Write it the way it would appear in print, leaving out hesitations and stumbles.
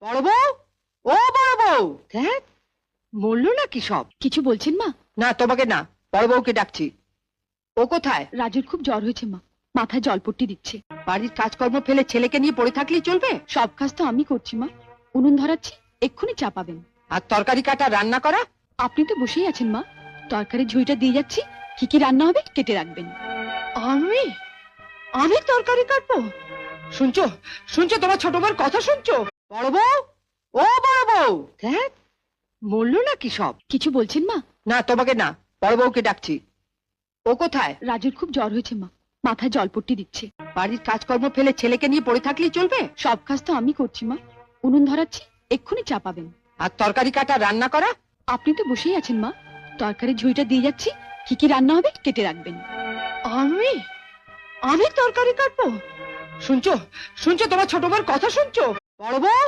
বড় বউ, ও বড় বউ, দেখ মরলো নাকি সব? কিছু বলছেন মা? না, তোমাকে না, বড় বউকে ডাকছি। ও কোথায়? রাজুর খুব জ্বর হয়েছে মা, মাথায় জলপট্টি দিচ্ছে। বাড়ির কাজকর্ম ফেলে ছেলেকে নিয়ে পড়ে থাকলেই চলবে? সব কাজ তো আমি করছি মা, উনুন ধরাচ্ছি, এক্ষুনি চা পাবেন। আর তরকারি কাটা, রান্না করা? আপনি তো বসেই আছেন মা, তরকারি ঝুড়িটা দিয়ে যাচ্ছি, কি কি রান্না হবে কেটে রাখবেন। আমি আমি তরকারি কাটবো? শুনছো শুনছো, তোমার ছোট বউর কথা শুনছো? বড় বউ, ও বড় বউ, দেখ মরলো নাকি সব? কিছু বলছেন মা? না, তোমাকে না, বড় বউকে ডাকছি। ও কোথায়? রাজুর খুব জ্বর হয়েছে মা, মাথায় জলপট্টি দিচ্ছে। বাড়ির কাজকর্ম ফেলে ছেলেকে নিয়ে পড়ে থাকলেই চলবে? সব কাজ তো আমি করছি মা, উনুন ধরাচ্ছি, এক্ষুনি চা পাবেন। আর তরকারি কাটা, রান্না করা? আপনি তো বসেই আছেন মা, তরকারি ঝুড়িটা দিয়ে যাচ্ছি, কি কি রান্না হবে কেটে রাখবেন। আমি আমি তরকারি কাটবো? শুনছো শুনছো, তোমার ছোট বউর কথা শুনছো? বড় বউ,